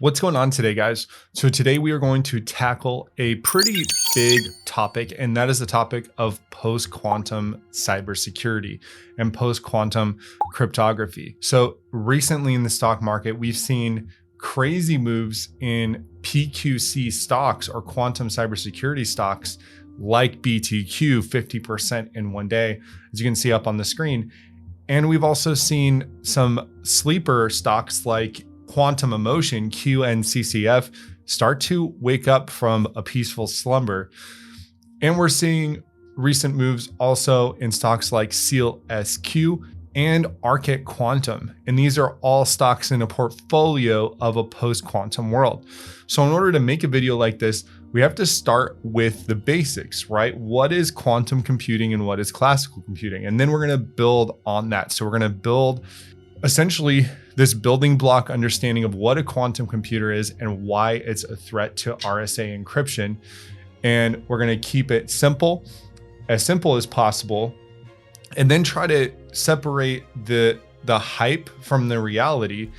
What's going on today, guys? So today we are going to tackle a pretty big topic, and that is the topic of post-quantum cybersecurity and post-quantum cryptography. So recently in the stock market, we've seen crazy moves in PQC stocks or quantum cybersecurity stocks like BTQ, 50% in one day, as you can see up on the screen. And we've also seen some sleeper stocks like Quantum Emotion, QNCCF, start to wake up from a peaceful slumber. And we're seeing recent moves also in stocks like SEALSQ and Arqit Quantum. And these are all stocks in a portfolio of a post-quantum world. So in order to make a video like this, we have to start with the basics, right? What is quantum computing and what is classical computing? And then we're going to build on that. So we're going to build essentially this building block understanding of what a quantum computer is and why it's a threat to RSA encryption. And we're going to keep it simple as possible, and then try to separate the hype from the reality.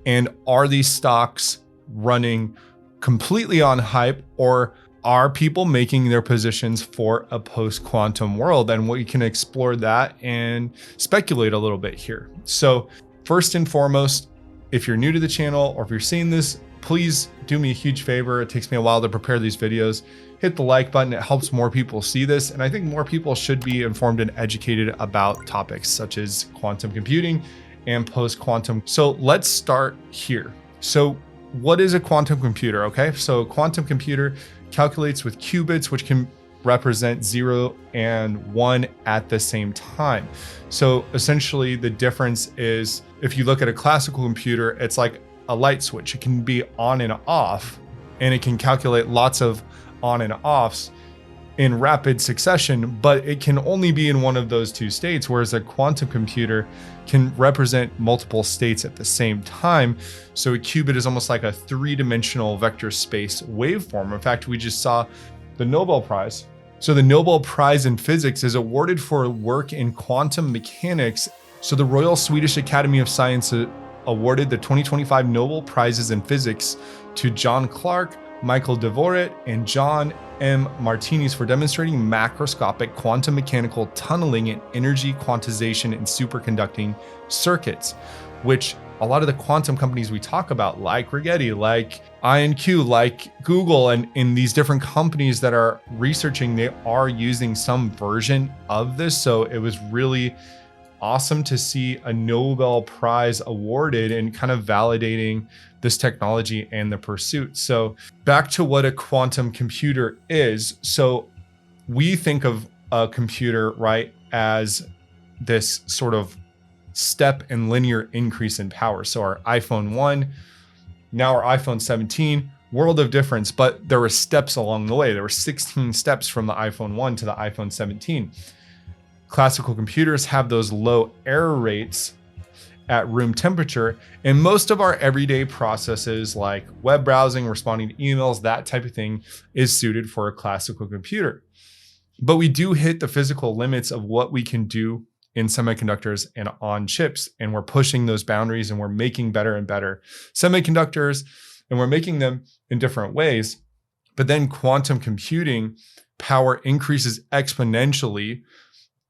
And are these stocks running completely on hype, or are people making their positions for a post-quantum world? And we can explore that and speculate a little bit here. So first and foremost, if you're new to the channel or if you're seeing this, please do me a huge favor. It takes me a while to prepare these videos. Hit the like button. It helps more people see this. And I think more people should be informed and educated about topics such as quantum computing and post-quantum. So let's start here. So what is a quantum computer? Okay, so a quantum computer calculates with qubits, which can represent 0 and 1 at the same time. So essentially the difference is, if you look at a classical computer, it's like a light switch. It can be on and off, and it can calculate lots of on and offs in rapid succession, but it can only be in one of those two states, whereas a quantum computer can represent multiple states at the same time. So a qubit is almost like a three-dimensional vector space waveform. In fact, we just saw the Nobel Prize. So the Nobel Prize in Physics is awarded for work in quantum mechanics. So the Royal Swedish Academy of Science awarded the 2025 Nobel Prizes in Physics to John Clark, Michael Dvorak, and John M. Martinis for demonstrating macroscopic quantum mechanical tunneling and energy quantization in superconducting circuits, which a lot of the quantum companies we talk about, like Rigetti, like IonQ, like Google, and in these different companies that are researching, they are using some version of this. So it was really awesome to see a Nobel Prize awarded and kind of validating this technology and the pursuit. So back to what a quantum computer is. So we think of a computer, right, as this sort of step and linear increase in power. So our iPhone 1, now our iPhone 17, world of difference, but there were steps along the way. There were 16 steps from the iPhone 1 to the iPhone 17. Classical computers have those low error rates at room temperature, and most of our everyday processes like web browsing, responding to emails, that type of thing is suited for a classical computer. But we do hit the physical limits of what we can do in semiconductors and on chips, and we're pushing those boundaries, and we're making better and better semiconductors, and we're making them in different ways. But then quantum computing power increases exponentially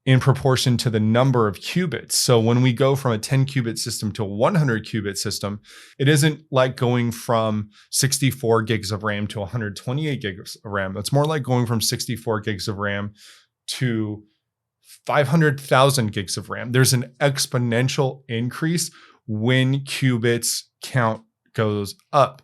in proportion to the number of qubits. So when we go from a 10 qubit system to a 100 qubit system, it isn't like going from 64 gigs of RAM to 128 gigs of RAM. It's more like going from 64 gigs of RAM to 500,000 gigs of RAM. There's an exponential increase when qubits count goes up.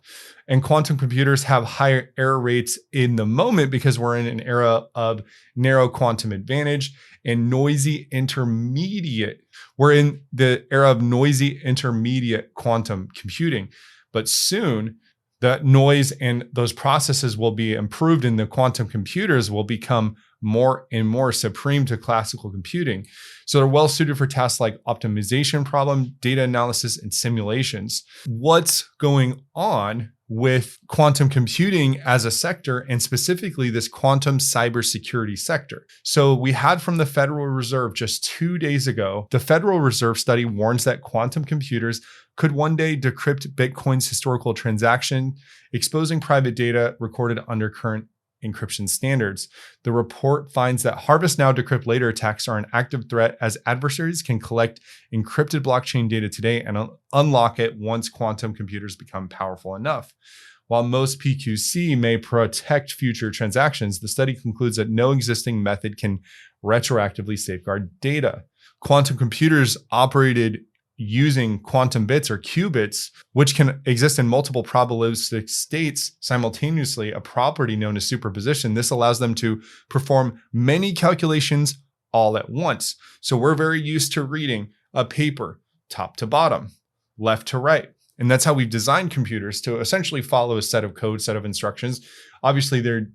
And quantum computers have higher error rates in the moment because we're in an era of narrow quantum advantage and noisy intermediate. We're in the era of noisy intermediate quantum computing. But soon, that noise and those processes will be improved, and the quantum computers will become more and more supreme to classical computing. So they're well suited for tasks like optimization problem, data analysis, and simulations. What's going on with quantum computing as a sector, and specifically this quantum cybersecurity sector? So we had from the Federal Reserve just 2 days ago, the Federal Reserve study warns that quantum computers could one day decrypt Bitcoin's historical transaction, exposing private data recorded under current encryption standards. The report finds that harvest now, decrypt later attacks are an active threat as adversaries can collect encrypted blockchain data today and unlock it once quantum computers become powerful enough. While most PQC may protect future transactions, the study concludes that no existing method can retroactively safeguard data. Quantum computers operated using quantum bits or qubits, which can exist in multiple probabilistic states simultaneously, a property known as superposition. This allows them to perform many calculations all at once. So we're very used to reading a paper top to bottom, left to right. And that's how we've designed computers, to essentially follow a set of code, set of instructions. Obviously, they're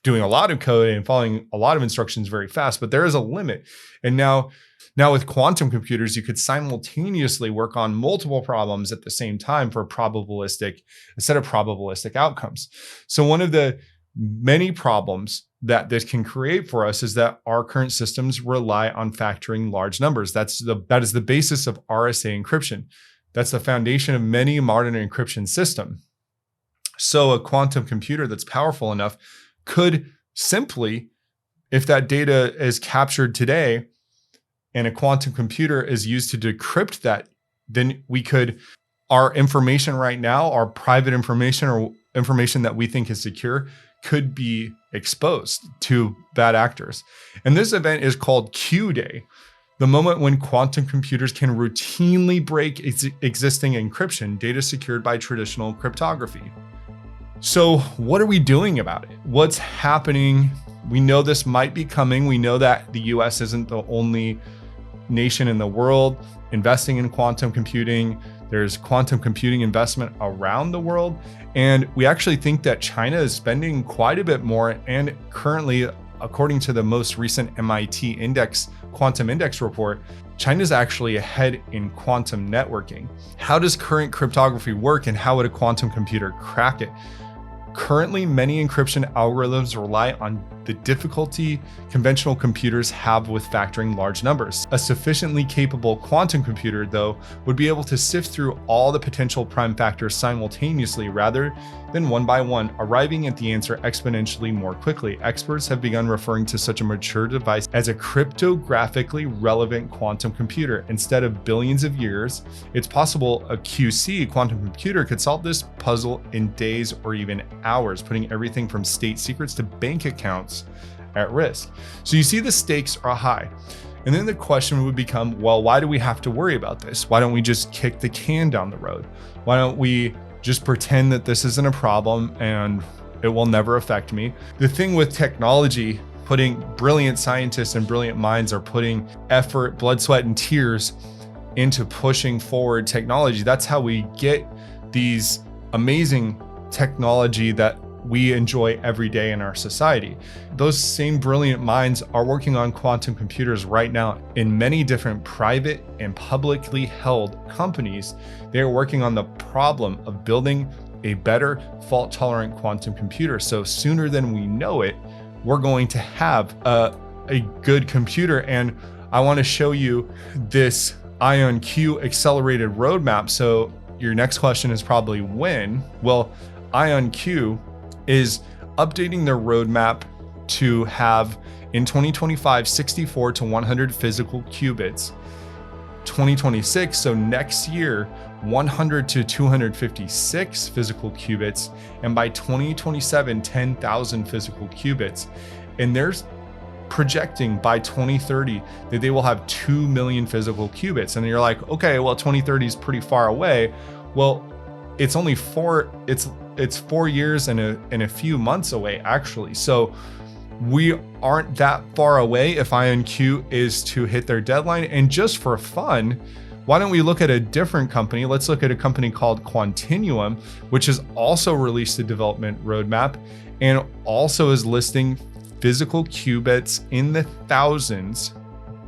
doing a lot of code and following a lot of instructions very fast, but there is a limit. And now with quantum computers, you could simultaneously work on multiple problems at the same time for a set of probabilistic outcomes. So one of the many problems that this can create for us is that our current systems rely on factoring large numbers. That is the basis of RSA encryption. That's the foundation of many modern encryption systems. So a quantum computer that's powerful enough could simply, if that data is captured today and a quantum computer is used to decrypt that, then our information right now, our private information or information that we think is secure, could be exposed to bad actors. And this event is called Q Day, the moment when quantum computers can routinely break existing encryption, data secured by traditional cryptography. So what are we doing about it? What's happening? We know this might be coming. We know that the US isn't the only nation in the world investing in quantum computing. There's quantum computing investment around the world. And we actually think that China is spending quite a bit more. And currently, according to the most recent MIT Quantum Index report, China's actually ahead in quantum networking. How does current cryptography work, and how would a quantum computer crack it? Currently, many encryption algorithms rely on the difficulty conventional computers have with factoring large numbers. A sufficiently capable quantum computer, though, would be able to sift through all the potential prime factors simultaneously rather than one by one, arriving at the answer exponentially more quickly. Experts have begun referring to such a mature device as a cryptographically relevant quantum computer. Instead of billions of years, it's possible a QC, quantum computer, could solve this puzzle in days or even hours, putting everything from state secrets to bank accounts at risk. So you see, the stakes are high. And then the question would become, well, why do we have to worry about this? Why don't we just kick the can down the road? Why don't we just pretend that this isn't a problem and it will never affect me? The thing with technology, putting brilliant scientists and brilliant minds are putting effort, blood, sweat, and tears into pushing forward technology. That's how we get these amazing technology that we enjoy every day in our society. Those same brilliant minds are working on quantum computers right now in many different private and publicly held companies. They are working on the problem of building a better fault-tolerant quantum computer. So sooner than we know it, we're going to have a good computer. And I want to show you this IonQ accelerated roadmap. So your next question is probably when? Well, IonQ is updating their roadmap to have in 2025 64 to 100 physical qubits, 2026, so next year, 100 to 256 physical qubits, and by 2027 10,000 physical qubits. And they're projecting by 2030 that they will have 2 million physical qubits. And you're like, okay, well, 2030 is pretty far away. Well, it's only it's 4 years and a few months away, actually. So we aren't that far away if IonQ is to hit their deadline. And just for fun, why don't we look at a different company? Let's look at a company called Continuum, which has also released a development roadmap and also is listing physical qubits in the thousands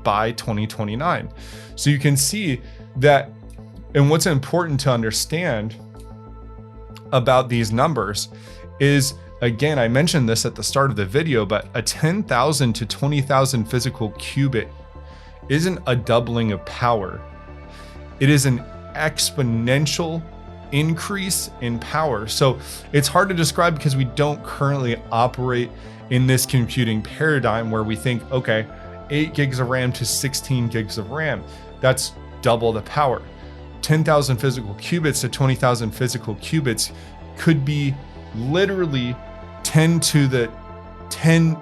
by 2029. So you can see that, and what's important to understand about these numbers is, again, I mentioned this at the start of the video, but a 10,000 to 20,000 physical qubit isn't a doubling of power. It is an exponential increase in power. So it's hard to describe because we don't currently operate in this computing paradigm where we think, okay, 8 gigs of RAM to 16 gigs of RAM, that's double the power. 10,000 physical qubits to 20,000 physical qubits could be literally 10 to the 10,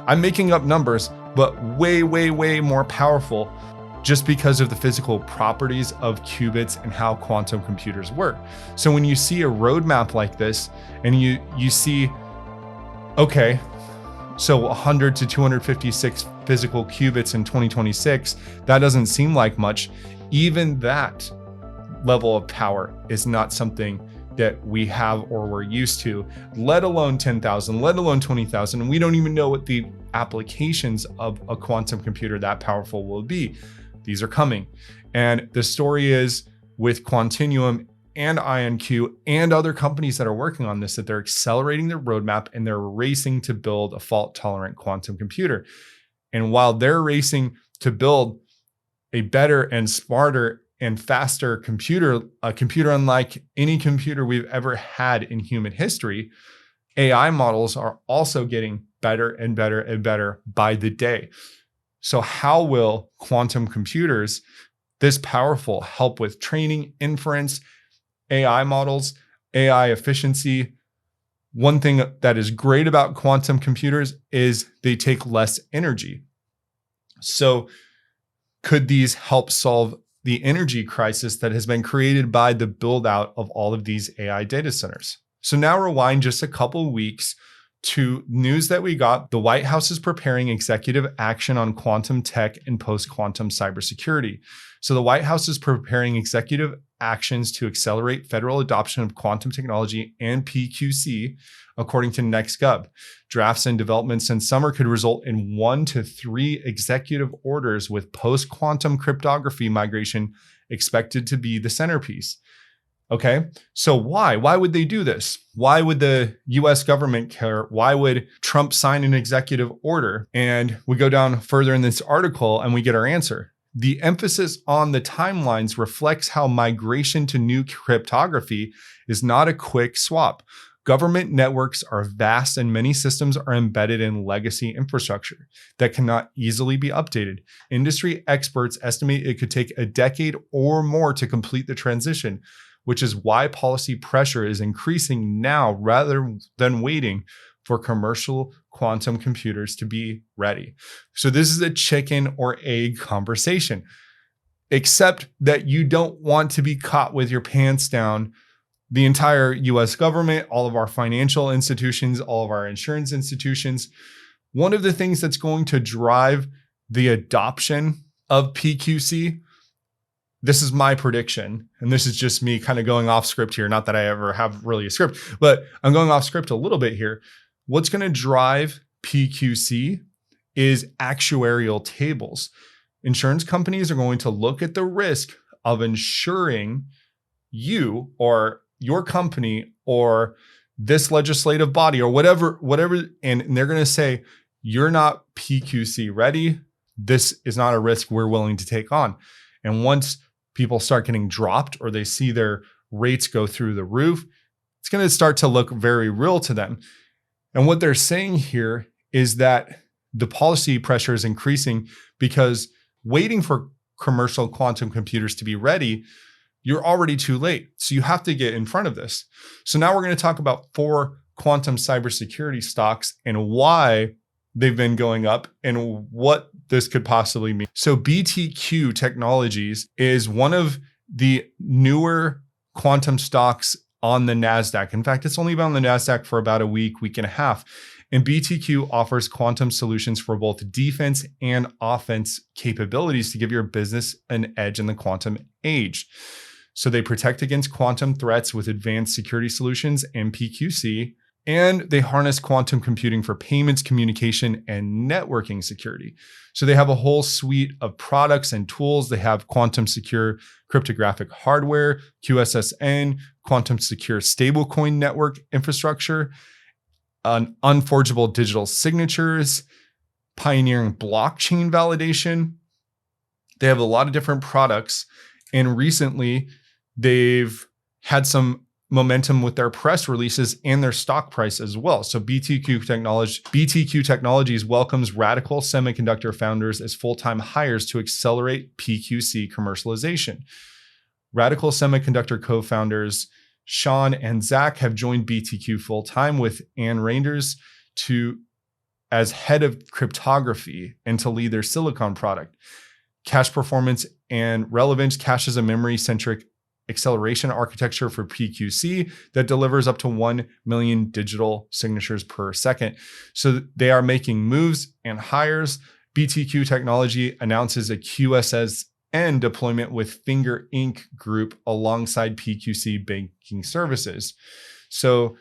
I'm making up numbers, but way, way, way more powerful just because of the physical properties of qubits and how quantum computers work. So when you see a roadmap like this and you see, okay, so 100 to 256 physical qubits in 2026, that doesn't seem like much. Even that level of power is not something that we have or we're used to, let alone 10,000, let alone 20,000. And we don't even know what the applications of a quantum computer that powerful will be. These are coming. And the story is with Continuum and IonQ and other companies that are working on this, that they're accelerating their roadmap and they're racing to build a fault-tolerant quantum computer. And while they're racing to build a better and smarter and faster computer, a computer unlike any computer we've ever had in human history, AI models are also getting better and better and better by the day. So how will quantum computers, this powerful, help with training, inference, AI models, AI efficiency? One thing that is great about quantum computers is they take less energy. So could these help solve the energy crisis that has been created by the build out of all of these AI data centers? So now rewind just a couple weeks to news that we got. The White House is preparing executive action on quantum tech and post-quantum cybersecurity. So the White House is preparing executive actions to accelerate federal adoption of quantum technology and PQC, according to NextGov. Drafts and developments since summer could result in 1 to 3 executive orders, with post-quantum cryptography migration expected to be the centerpiece. Okay, so why? Why would they do this? Why would the US government care? Why would Trump sign an executive order? And we go down further in this article and we get our answer. The emphasis on the timelines reflects how migration to new cryptography is not a quick swap. Government networks are vast and many systems are embedded in legacy infrastructure that cannot easily be updated. Industry experts estimate it could take a decade or more to complete the transition, which is why policy pressure is increasing now rather than waiting for commercial quantum computers to be ready. So this is a chicken or egg conversation, except that you don't want to be caught with your pants down. The entire US government, all of our financial institutions, all of our insurance institutions. One of the things that's going to drive the adoption of PQC, this is my prediction, and this is just me kind of going off script here. Not that I ever have really a script, but I'm going off script a little bit here. What's going to drive PQC is actuarial tables. Insurance companies are going to look at the risk of insuring you or your company or this legislative body or whatever, and they're going to say, you're not PQC ready. This is not a risk we're willing to take on. And once people start getting dropped or they see their rates go through the roof, it's going to start to look very real to them. And what they're saying here is that the policy pressure is increasing because waiting for commercial quantum computers to be ready, you're already too late. So you have to get in front of this. So now we're going to talk about 4 quantum cybersecurity stocks and why they've been going up and what this could possibly mean. So BTQ Technologies is one of the newer quantum stocks on the Nasdaq. In fact, it's only been on the Nasdaq for about a week and a half. And BTQ offers quantum solutions for both defense and offense capabilities to give your business an edge in the quantum age. So they protect against quantum threats with advanced security solutions and PQC, and they harness quantum computing for payments, communication, and networking security. So they have a whole suite of products and tools. They have quantum secure cryptographic hardware, QSSN, quantum secure stablecoin network infrastructure, unforgeable digital signatures, pioneering blockchain validation. They have a lot of different products. And recently, they've had some momentum with their press releases and their stock price as well. So BTQ Technologies welcomes radical semiconductor founders as full-time hires to accelerate PQC commercialization. Radical Semiconductor co-founders Sean and Zach have joined BTQ full-time with Ann Reinders as head of cryptography and to lead their silicon product. Cache performance and relevance Cache is a memory-centric acceleration architecture for PQC that delivers up to 1 million digital signatures per second. So they are making moves and hires. BTQ Technology announces a QSSN deployment with Finger Inc. Group alongside PQC banking services. So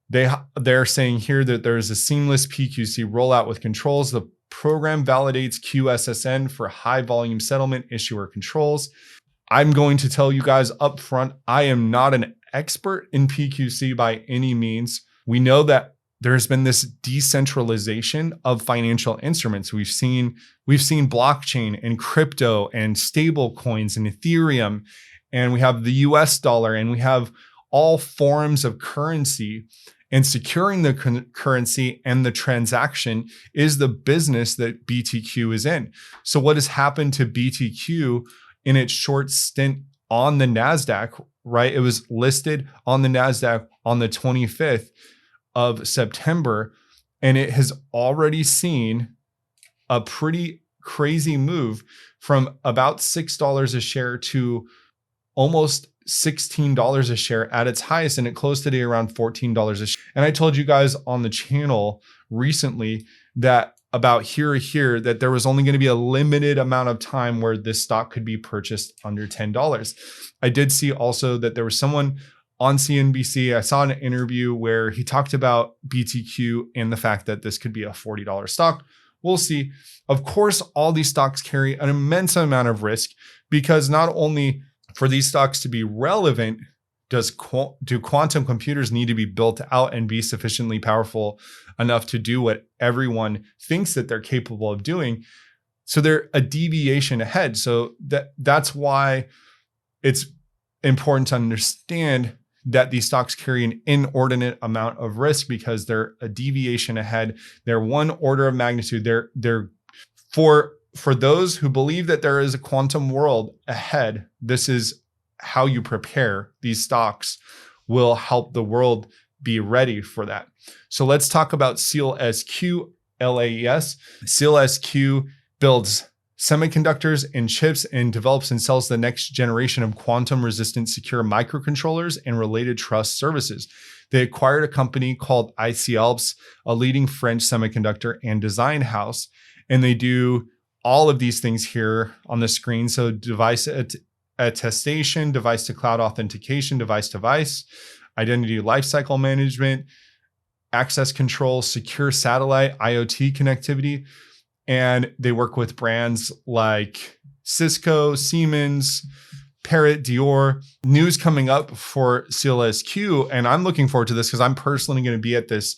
they're saying here that there is a seamless PQC rollout with controls. The program validates QSSN for high volume settlement issuer controls. I'm going to tell you guys up front, I am not an expert in PQC by any means. We know that there's been this decentralization of financial instruments. We've seen blockchain and crypto and stable coins and Ethereum, and we have the US dollar, and we have all forms of currency. And securing the currency and the transaction is the business that BTQ is in. So what has happened to BTQ in its short stint on the Nasdaq, right? It was listed on the Nasdaq on the 25th of September, and it has already seen a pretty crazy move from about $6 a share to almost $16 a share at its highest, and it closed today around $14 a share. And I told you guys on the channel recently that about here that there was only going to be a limited amount of time where this stock could be purchased under $10. I did see also that there was someone on CNBC, I saw an interview where he talked about BTQ and the fact that this could be a $40 stock. We'll see. Of course, all these stocks carry an immense amount of risk, because not only for these stocks to be relevant, do quantum computers need to be built out and be sufficiently powerful enough to do what everyone thinks that they're capable of doing. So they're a deviation ahead. So that's why it's important to understand that these stocks carry an inordinate amount of risk, because they're a deviation ahead. They're one order of magnitude. They're for those who believe that there is a quantum world ahead, this is how you prepare. These stocks will help the world be ready for that. So let's talk about SEALSQ, LAES. SEALSQ builds semiconductors and chips and develops and sells the next generation of quantum resistant secure microcontrollers and related trust services. They acquired a company called IC'Alps, a leading French semiconductor and design house, and they do all of these things here on the screen. So device attestation, device to cloud authentication, device to device, identity lifecycle management, access control, secure satellite, IoT connectivity. And they work with brands like Cisco, Siemens, Parrot, Dior. News coming up for SEALSQ, and I'm looking forward to this because I'm personally going to be at this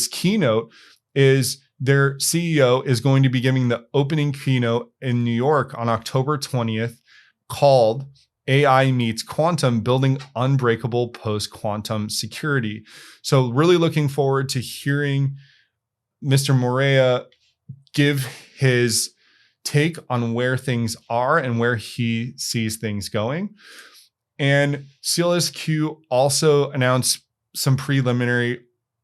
keynote, is their CEO is going to be giving the opening keynote in New York on October 20th, called AI Meets Quantum, Building Unbreakable Post-Quantum Security. So really looking forward to hearing Mr. Morea give his take on where things are and where he sees things going. And SEALSQ also announced some preliminary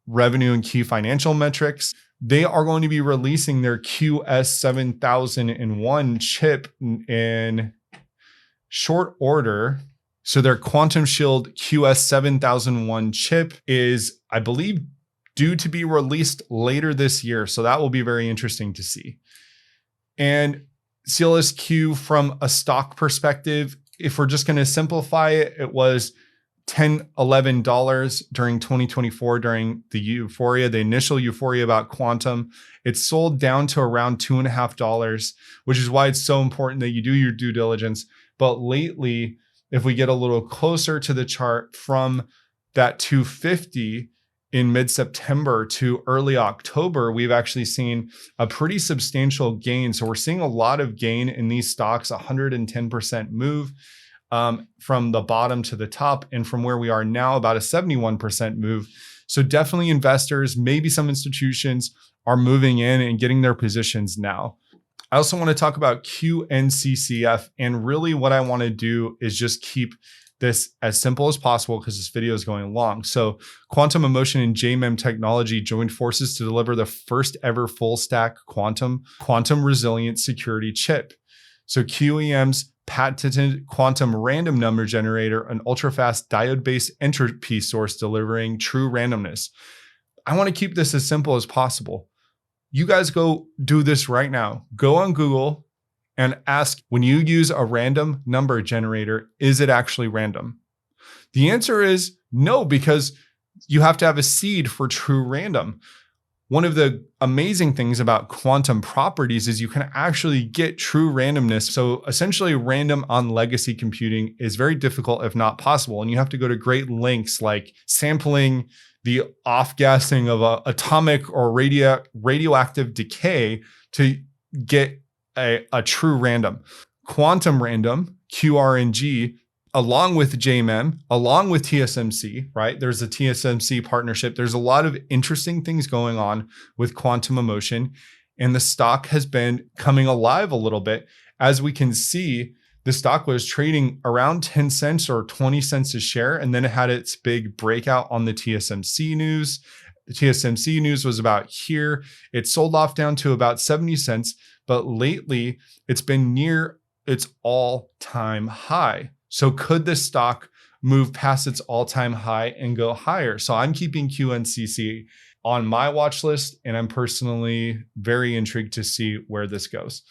revenue and key financial metrics. They are going to be releasing their QS7001 chip in short order. So their Quantum Shield QS7001 chip is, I believe, due to be released later this year. So that will be very interesting to see. And SEALSQ, from a stock perspective, if we're just going to simplify it, it was $10, $11 during 2024, during the initial euphoria about quantum. It sold down to around $2.50, which is why it's so important that you do your due diligence. But lately, if we get a little closer to the chart, from that 250 in mid-September to early October, we've actually seen a pretty substantial gain. So we're seeing a lot of gain in these stocks, 110% move. from the bottom to the top, and from where we are now, about a 71% move. So definitely investors, maybe some institutions are moving in and getting their positions now. I also want to talk about QNCCF, and really what I want to do is just keep this as simple as possible because this video is going long. So Quantum Emotion and JMEM Technology joined forces to deliver the first ever full stack quantum resilient security chip. So QEM's patented quantum random number generator, an ultra-fast diode-based entropy source delivering true randomness. I want to keep this as simple as possible. You guys go do this right now. Go on Google and ask, when you use a random number generator, is it actually random? The answer is no, because you have to have a seed for true random. One of the amazing things about quantum properties is you can actually get true randomness. So essentially random on legacy computing is very difficult, if not possible. And you have to go to great lengths like sampling the off-gassing of a atomic or radioactive decay to get a true random. Quantum random, QRNG, along with JMEM, along with TSMC, right? There's a TSMC partnership. There's a lot of interesting things going on with Quantum Emotion, and the stock has been coming alive a little bit. As we can see, the stock was trading around 10 cents or 20 cents a share, and then it had its big breakout on the TSMC news. The TSMC news was about here. It sold off down to about 70 cents, but lately it's been near its all-time high. So could this stock move past its all-time high and go higher? So I'm keeping QNCC on my watch list, and I'm personally very intrigued to see where this goes.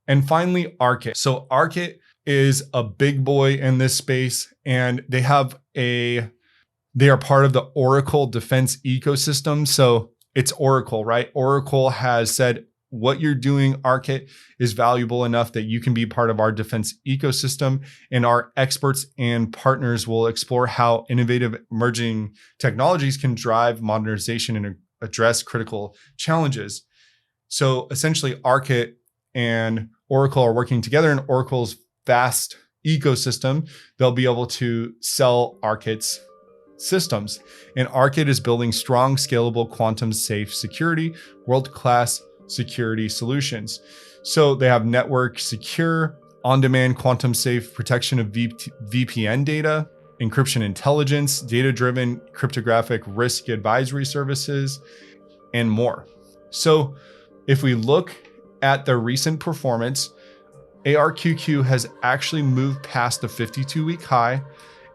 And finally, Arqit. So Arqit is a big boy in this space, and they are part of the Oracle defense ecosystem. So it's Oracle, right? Oracle has said, what you're doing, Arqit, is valuable enough that you can be part of our defense ecosystem, and our experts and partners will explore how innovative emerging technologies can drive modernization and address critical challenges. So essentially, Arqit and Oracle are working together in Oracle's vast ecosystem. They'll be able to sell Arqit's systems. And Arqit is building strong, scalable, quantum safe security, world-class security solutions. So they have network secure, on-demand, quantum safe protection of VPN data, encryption intelligence, data-driven cryptographic risk advisory services, and more. So if we look at the recent performance, ARQQ has actually moved past the 52-week high,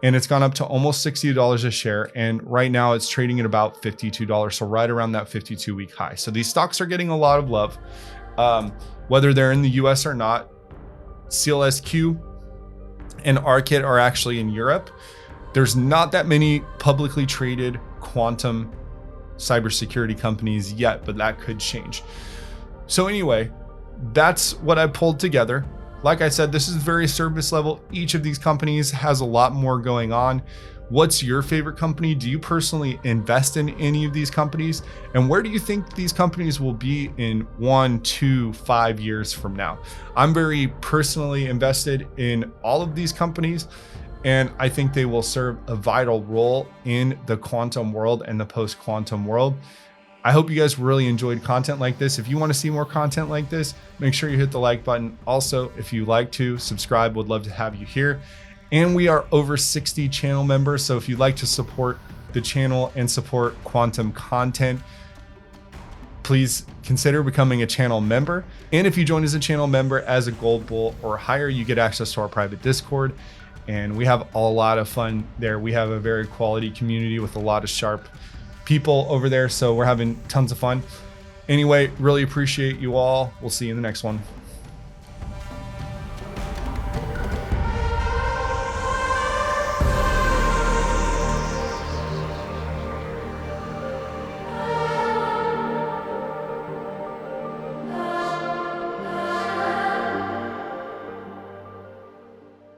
and it's gone up to almost $60 a share. And right now it's trading at about $52. So right around that 52-week high. So these stocks are getting a lot of love, whether they're in the US or not. SEALSQ and Arqit are actually in Europe. There's not that many publicly traded quantum cybersecurity companies yet, but that could change. So anyway, that's what I pulled together. Like I said, this is very service level. Each of these companies has a lot more going on. What's your favorite company? Do you personally invest in any of these companies? And where do you think these companies will be in 1, 2, 5 years from now? I'm very personally invested in all of these companies, and I think they will serve a vital role in the quantum world and the post-quantum world. I hope you guys really enjoyed content like this. If you want to see more content like this, make sure you hit the like button. Also, if you like to subscribe, would love to have you here. And we are over 60 channel members. So if you'd like to support the channel and support quantum content, please consider becoming a channel member. And if you join as a channel member as a gold bull or higher, you get access to our private Discord. And we have a lot of fun there. We have a very quality community with a lot of sharp people over there, so we're having tons of fun. Anyway, really appreciate you all. We'll see you in the next one.